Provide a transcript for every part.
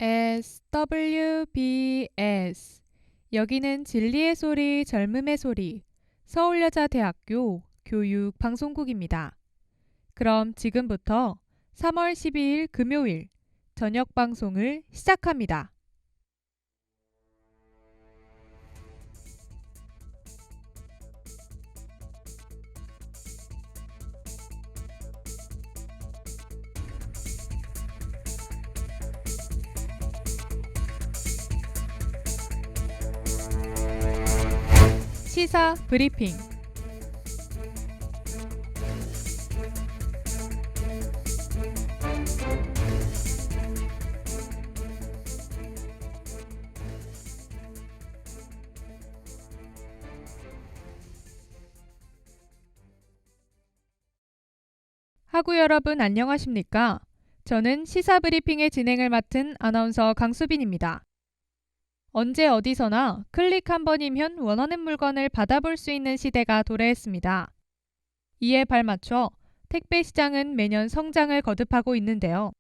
SWBS. 여기는 진리의 소리, 젊음의 소리, 서울여자대학교 교육방송국입니다. 그럼 지금부터 3월 12일 금요일 저녁 방송을 시작합니다. 시사 브리핑. 하구 여러분 안녕하십니까? 저는 시사 브리핑의 진행을 맡은 아나운서 강수빈입니다. 언제 어디서나 클릭 한 번이면 원하는 물건을 받아볼 수 있는 시대가 도래했습니다. 이에 발맞춰 택배 시장은 매년 성장을 거듭하고 있는데요.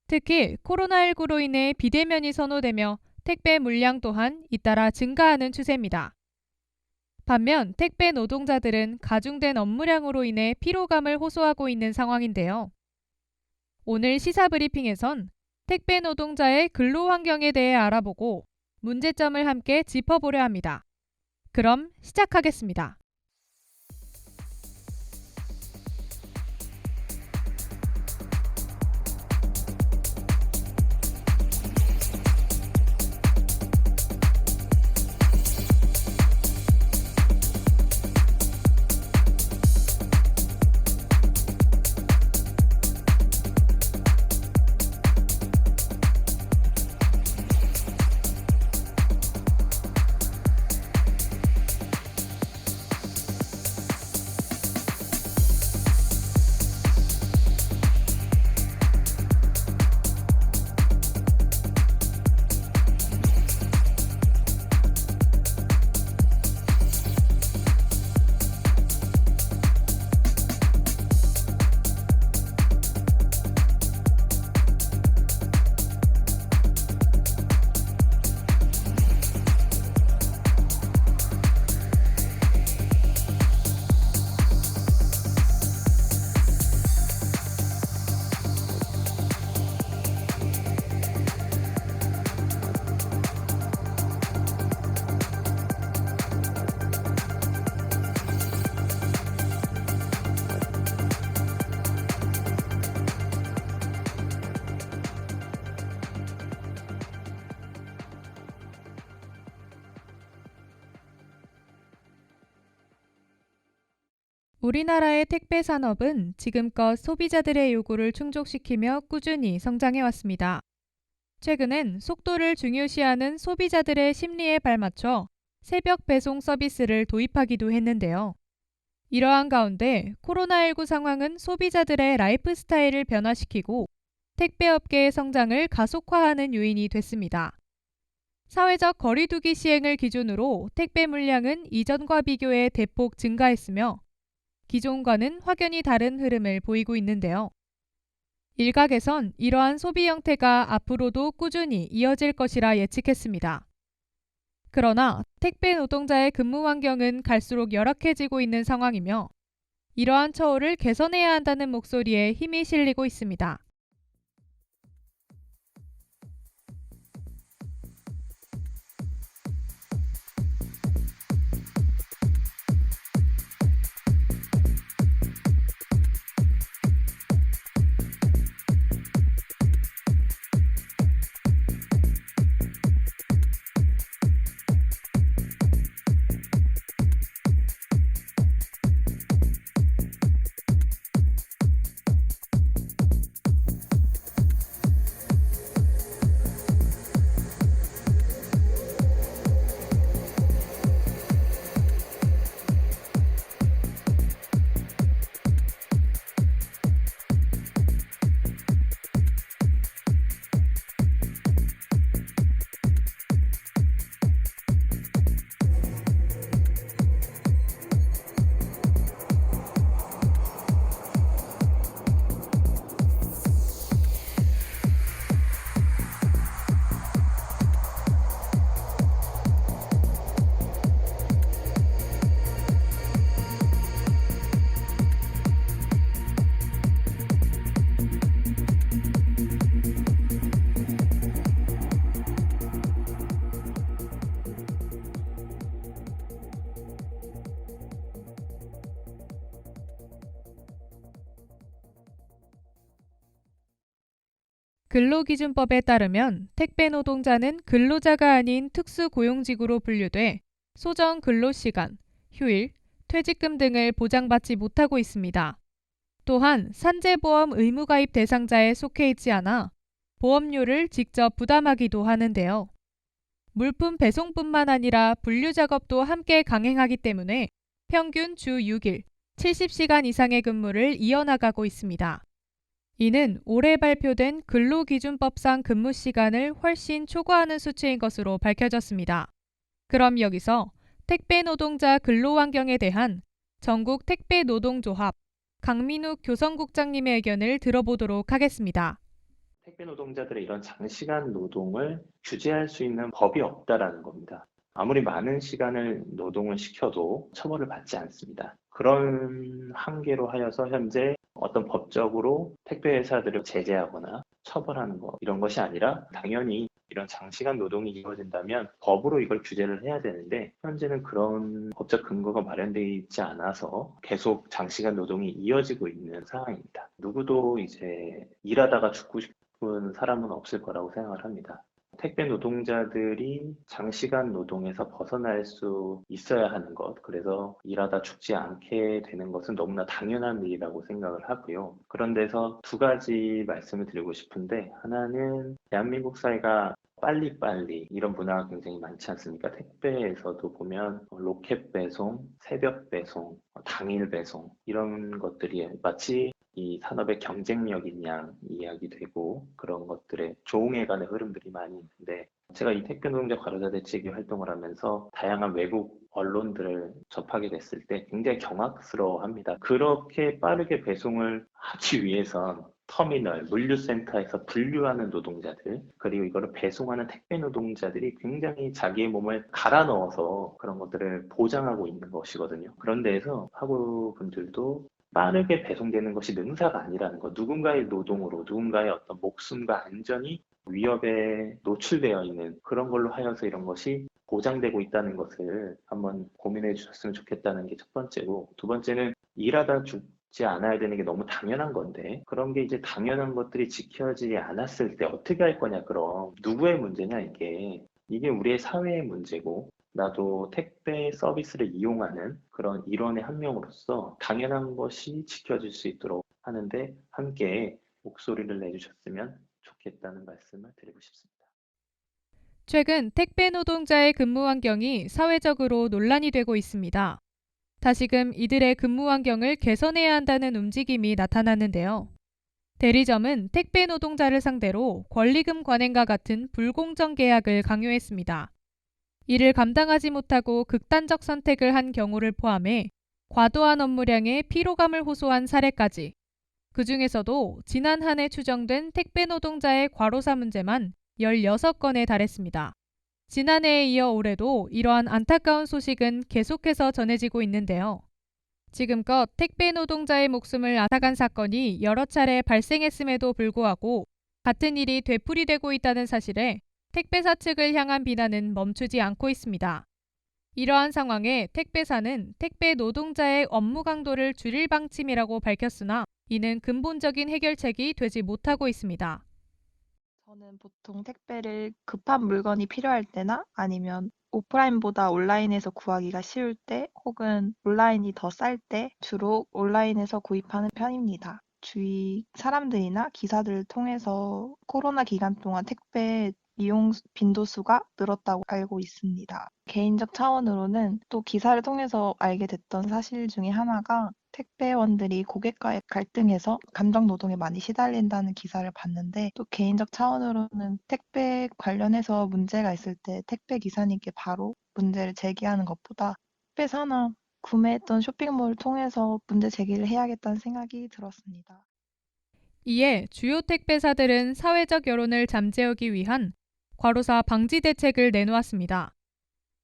특히 코로나19로 인해 비대면이 선호되며 택배 물량 또한 잇따라 증가하는 추세입니다. 반면 택배 노동자들은 가중된 업무량으로 인해 피로감을 호소하고 있는 상황인데요. 오늘 시사 브리핑에선 택배 노동자의 근로 환경에 대해 알아보고 문제점을 함께 짚어보려 합니다. 그럼 시작하겠습니다. 우리나라의 택배 산업은 지금껏 소비자들의 요구를 충족시키며 꾸준히 성장해왔습니다. 최근엔 속도를 중요시하는 소비자들의 심리에 발맞춰 새벽 배송 서비스를 도입하기도 했는데요. 이러한 가운데 코로나19 상황은 소비자들의 라이프 스타일을 변화시키고 택배업계의 성장을 가속화하는 요인이 됐습니다. 사회적 거리두기 시행을 기준으로 택배 물량은 이전과 비교해 대폭 증가했으며 기존과는 확연히 다른 흐름을 보이고 있는데요. 일각에선 이러한 소비 형태가 앞으로도 꾸준히 이어질 것이라 예측했습니다. 그러나 택배 노동자의 근무 환경은 갈수록 열악해지고 있는 상황이며 이러한 처우를 개선해야 한다는 목소리에 힘이 실리고 있습니다. 근로기준법에 따르면 택배 노동자는 근로자가 아닌 특수고용직으로 분류돼 소정 근로시간, 휴일, 퇴직금 등을 보장받지 못하고 있습니다. 또한 산재보험 의무가입 대상자에 속해 있지 않아 보험료를 직접 부담하기도 하는데요. 물품 배송뿐만 아니라 분류 작업도 함께 강행하기 때문에 평균 주 6일, 70시간 이상의 근무를 이어나가고 있습니다. 이는 올해 발표된 근로기준법상 근무 시간을 훨씬 초과하는 수치인 것으로 밝혀졌습니다. 그럼 여기서 택배 노동자 근로환경에 대한 전국 택배 노동조합 강민욱 교성국장님의 의견을 들어보도록 하겠습니다. 택배 노동자들의 이런 장시간 노동을 규제할 수 있는 법이 없다라는 겁니다. 아무리 많은 시간을 노동을 시켜도 처벌을 받지 않습니다. 그런 한계로 하여서 현재 어떤 법적으로 택배 회사들을 제재하거나 처벌하는 것 이런 것이 아니라 당연히 이런 장시간 노동이 이루어진다면 법으로 이걸 규제를 해야 되는데 현재는 그런 법적 근거가 마련되어 있지 않아서 계속 장시간 노동이 이어지고 있는 상황입니다. 누구도 이제 일하다가 죽고 싶은 사람은 없을 거라고 생각을 합니다. 택배 노동자들이 장시간 노동에서 벗어날 수 있어야 하는 것, 그래서 일하다 죽지 않게 되는 것은 너무나 당연한 일이라고 생각을 하고요. 그런 데서 두 가지 말씀을 드리고 싶은데, 하나는 대한민국 사회가 빨리빨리 이런 문화가 굉장히 많지 않습니까? 택배에서도 보면 로켓 배송, 새벽 배송, 당일 배송 이런 것들이 마치 이 산업의 경쟁력인 양 이야기되고 그런 것들의 조응해가는 흐름들이 많이 있는데 제가 이 택배 노동자 과로사 대책위 활동을 하면서 다양한 외국 언론들을 접하게 됐을 때 굉장히 경악스러워합니다. 그렇게 빠르게 배송을 하기 위해선 터미널, 물류센터에서 분류하는 노동자들 그리고 이거를 배송하는 택배 노동자들이 굉장히 자기의 몸을 갈아 넣어서 그런 것들을 보장하고 있는 것이거든요. 그런 데에서 화구분들도 빠르게 배송되는 것이 능사가 아니라는 것, 누군가의 노동으로 누군가의 어떤 목숨과 안전이 위협에 노출되어 있는 그런 걸로 하여서 이런 것이 보장되고 있다는 것을 한번 고민해 주셨으면 좋겠다는 게 첫 번째고, 두 번째는 일하다 죽지 않아야 되는 게 너무 당연한 건데 그런 게 이제 당연한 것들이 지켜지지 않았을 때 어떻게 할 거냐, 그럼 누구의 문제냐, 이게 우리의 사회의 문제고 나도 택배 서비스를 이용하는 그런 일원의 한 명으로서 당연한 것이 지켜질 수 있도록 하는데 함께 목소리를 내주셨으면 좋겠다는 말씀을 드리고 싶습니다. 최근 택배 노동자의 근무 환경이 사회적으로 논란이 되고 있습니다. 다시금 이들의 근무 환경을 개선해야 한다는 움직임이 나타났는데요. 대리점은 택배 노동자를 상대로 권리금 관행과 같은 불공정 계약을 강요했습니다. 이를 감당하지 못하고 극단적 선택을 한 경우를 포함해 과도한 업무량에 피로감을 호소한 사례까지, 그 중에서도 지난 한 해 추정된 택배 노동자의 과로사 문제만 16건에 달했습니다. 지난해에 이어 올해도 이러한 안타까운 소식은 계속해서 전해지고 있는데요. 지금껏 택배 노동자의 목숨을 앗아간 사건이 여러 차례 발생했음에도 불구하고 같은 일이 되풀이되고 있다는 사실에 택배사 측을 향한 비난은 멈추지 않고 있습니다. 이러한 상황에 택배사는 택배 노동자의 업무 강도를 줄일 방침이라고 밝혔으나 이는 근본적인 해결책이 되지 못하고 있습니다. 저는 보통 택배를 급한 물건이 필요할 때나 아니면 오프라인보다 온라인에서 구하기가 쉬울 때 혹은 온라인이 더 쌀 때 주로 온라인에서 구입하는 편입니다. 주위 사람들이나 기사들을 통해서 코로나 기간 동안 택배 이용 빈도수가 늘었다고 알고 있습니다. 개인적 차원으로는 또 기사를 통해서 알게 됐던 사실 중에 하나가 택배원들이 고객과의 갈등에서 감정 노동에 많이 시달린다는 기사를 봤는데, 또 개인적 차원으로는 택배 관련해서 문제가 있을 때 택배 기사님께 바로 문제를 제기하는 것보다 택배사나 구매했던 쇼핑몰을 통해서 문제 제기를 해야겠다는 생각이 들었습니다. 이에 주요 택배사들은 사회적 여론을 잠재우기 위한 과로사 방지 대책을 내놓았습니다.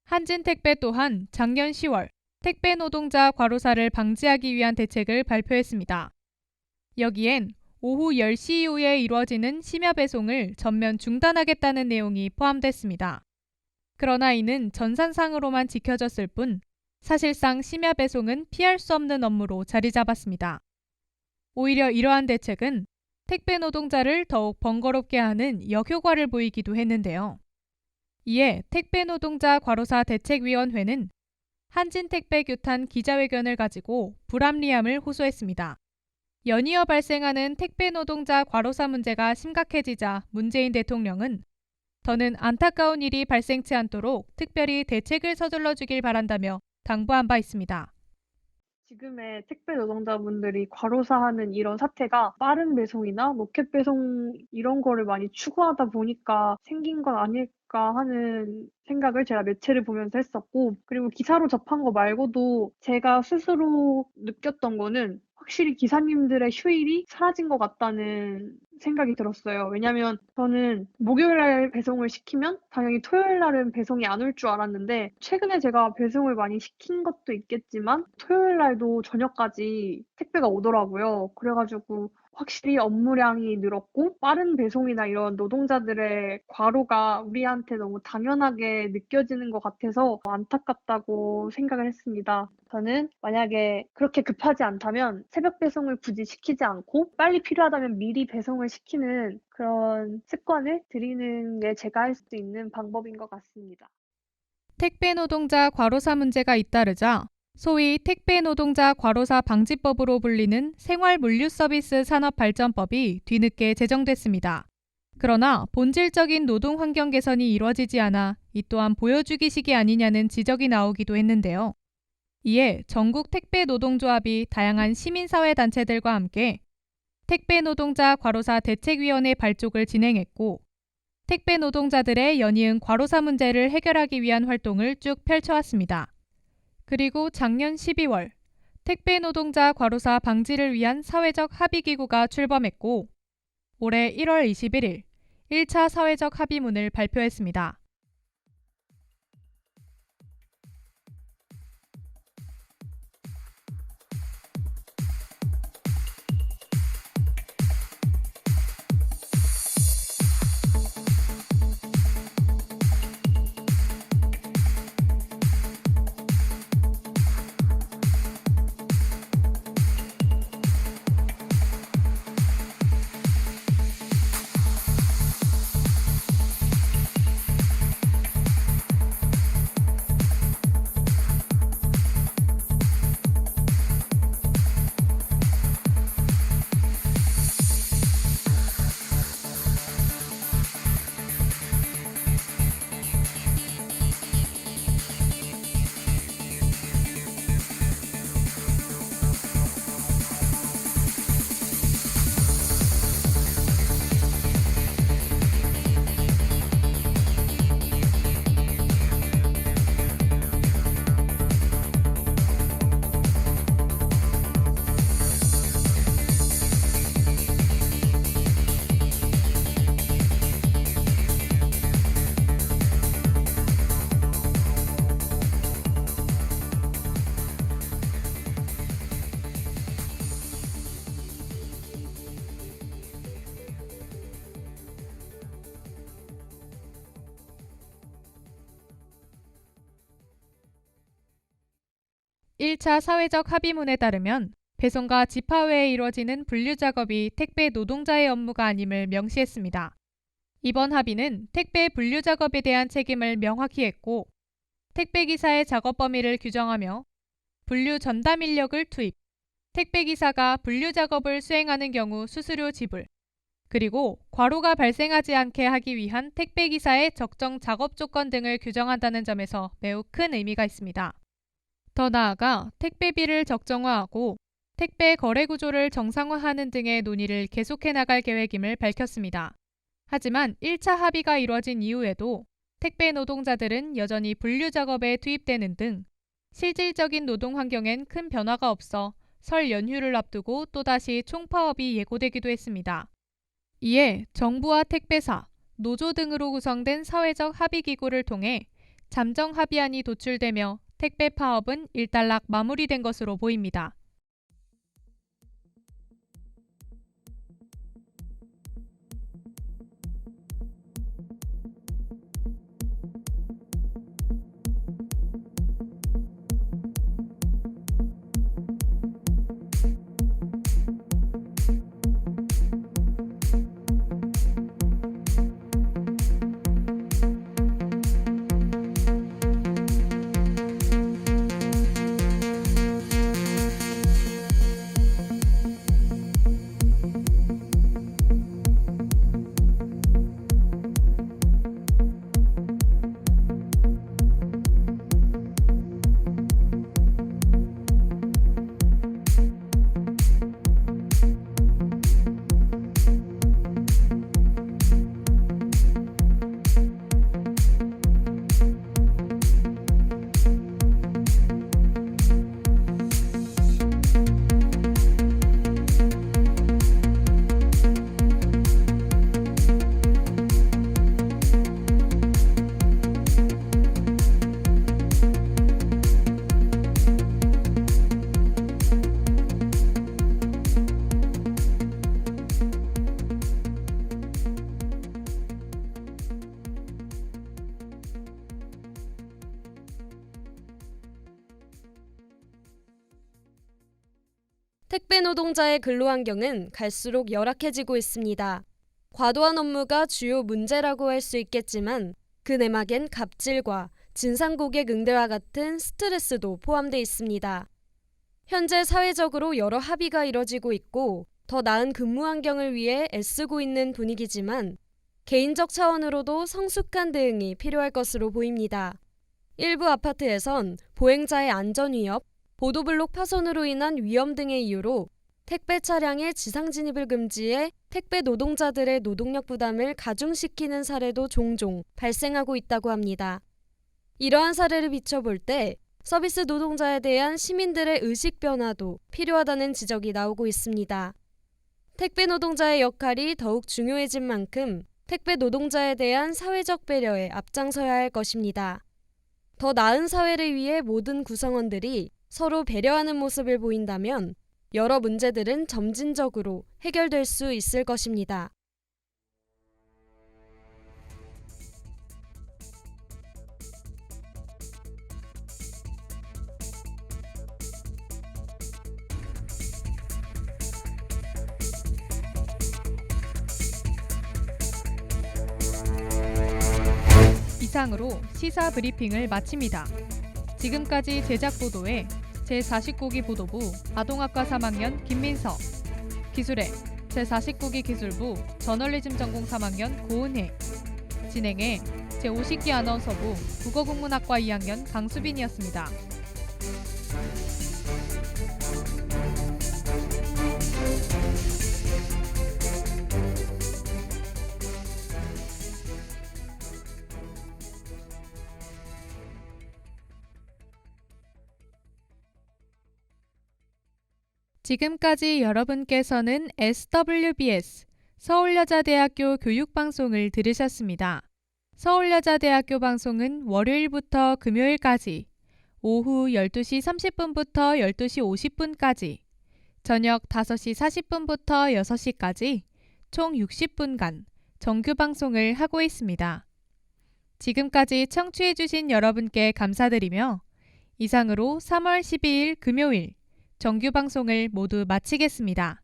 한진택배 또한 작년 10월 택배 노동자 과로사를 방지하기 위한 대책을 발표했습니다. 여기엔 오후 10시 이후에 이루어지는 심야 배송을 전면 중단하겠다는 내용이 포함됐습니다. 그러나 이는 전산상으로만 지켜졌을 뿐 사실상 심야 배송은 피할 수 없는 업무로 자리 잡았습니다. 오히려 이러한 대책은 택배 노동자를 더욱 번거롭게 하는 역효과를 보이기도 했는데요. 이에 택배 노동자 과로사 대책위원회는 한진택배 규탄 기자회견을 가지고 불합리함을 호소했습니다. 연이어 발생하는 택배 노동자 과로사 문제가 심각해지자 문재인 대통령은 더는 안타까운 일이 발생치 않도록 특별히 대책을 서둘러 주길 바란다며 당부한 바 있습니다. 지금의 택배 노동자분들이 과로사하는 이런 사태가 빠른 배송이나 로켓 배송 이런 거를 많이 추구하다 보니까 생긴 건 아닐까 하는 생각을 제가 매체를 보면서 했었고, 그리고 기사로 접한 거 말고도 제가 스스로 느꼈던 거는 확실히 기사님들의 휴일이 사라진 것 같다는 생각이 들었어요. 왜냐면 저는 목요일 날 배송을 시키면 당연히 토요일 날은 배송이 안 올 줄 알았는데, 최근에 제가 배송을 많이 시킨 것도 있겠지만 토요일 날도 저녁까지 택배가 오더라고요. 그래가지고 확실히 업무량이 늘었고 빠른 배송이나 이런 노동자들의 과로가 우리한테 너무 당연하게 느껴지는 것 같아서 안타깝다고 생각을 했습니다. 저는 만약에 그렇게 급하지 않다면 새벽 배송을 굳이 시키지 않고 빨리 필요하다면 미리 배송을 시키는 그런 습관을 들이는 게 제가 할 수 있는 방법인 것 같습니다. 택배 노동자 과로사 문제가 잇따르자 소위 택배 노동자 과로사 방지법으로 불리는 생활물류서비스 산업발전법이 뒤늦게 제정됐습니다. 그러나 본질적인 노동 환경 개선이 이뤄지지 않아 이 또한 보여주기식이 아니냐는 지적이 나오기도 했는데요. 이에 전국 택배 노동조합이 다양한 시민사회 단체들과 함께 택배 노동자 과로사 대책위원회 발족을 진행했고, 택배 노동자들의 연이은 과로사 문제를 해결하기 위한 활동을 쭉 펼쳐왔습니다. 그리고 작년 12월 택배 노동자 과로사 방지를 위한 사회적 합의기구가 출범했고, 올해 1월 21일 1차 사회적 합의문을 발표했습니다. (1차) 사회적 합의문에 따르면 배송과 집화 외에 이루어지는 분류 작업이 택배 노동자의 업무가 아님을 명시했습니다. 이번 합의는 택배 분류 작업에 대한 책임을 명확히 했고, 택배기사의 작업 범위를 규정하며 분류 전담 인력을 투입, 택배기사가 분류 작업을 수행하는 경우 수수료 지불, 그리고 과로가 발생하지 않게 하기 위한 택배기사의 적정 작업 조건 등을 규정한다는 점에서 매우 큰 의미가 있습니다. 더 나아가 택배비를 적정화하고 택배 거래 구조를 정상화하는 등의 논의를 계속해 나갈 계획임을 밝혔습니다. 하지만 1차 합의가 이뤄진 이후에도 택배 노동자들은 여전히 분류 작업에 투입되는 등 실질적인 노동 환경엔 큰 변화가 없어 설 연휴를 앞두고 또다시 총파업이 예고되기도 했습니다. 이에 정부와 택배사, 노조 등으로 구성된 사회적 합의기구를 통해 잠정 합의안이 도출되며 택배 파업은 일단락 마무리된 것으로 보입니다. 택배 노동자의 근로 환경은 갈수록 열악해지고 있습니다. 과도한 업무가 주요 문제라고 할 수 있겠지만 그 내막엔 갑질과 진상 고객 응대와 같은 스트레스도 포함돼 있습니다. 현재 사회적으로 여러 합의가 이뤄지고 있고 더 나은 근무 환경을 위해 애쓰고 있는 분위기지만 개인적 차원으로도 성숙한 대응이 필요할 것으로 보입니다. 일부 아파트에선 보행자의 안전 위협, 보도블록 파손으로 인한 위험 등의 이유로 택배 차량의 지상 진입을 금지해 택배 노동자들의 노동력 부담을 가중시키는 사례도 종종 발생하고 있다고 합니다. 이러한 사례를 비춰볼 때 서비스 노동자에 대한 시민들의 의식 변화도 필요하다는 지적이 나오고 있습니다. 택배 노동자의 역할이 더욱 중요해진 만큼 택배 노동자에 대한 사회적 배려에 앞장서야 할 것입니다. 더 나은 사회를 위해 모든 구성원들이 서로 배려하는 모습을 보인다면 여러 문제들은 점진적으로 해결될 수 있을 것입니다. 이상으로 시사 브리핑을 마칩니다. 지금까지 제작 보도에 제49기 보도부 아동학과 3학년 김민서, 기술에 제49기 기술부 저널리즘 전공 3학년 고은혜, 진행에 제50기 아나운서부 국어국문학과 2학년 강수빈이었습니다. 지금까지 여러분께서는 SWBS 서울여자대학교 교육방송을 들으셨습니다. 서울여자대학교 방송은 월요일부터 금요일까지 오후 12시 30분부터 12시 50분까지 저녁 5시 40분부터 6시까지 총 60분간 정규 방송을 하고 있습니다. 지금까지 청취해주신 여러분께 감사드리며 이상으로 3월 12일 금요일 정규 방송을 모두 마치겠습니다.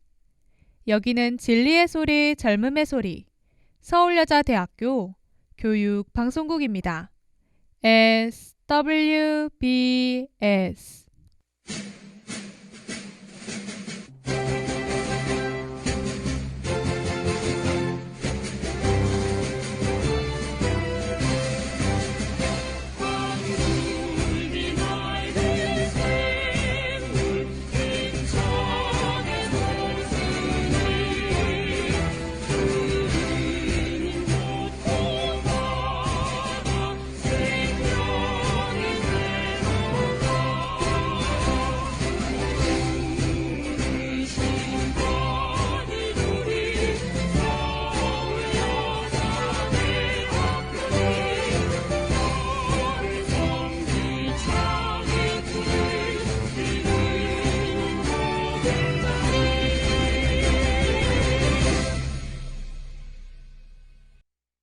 여기는 진리의 소리, 젊음의 소리, 서울여자대학교 교육방송국입니다. SWBS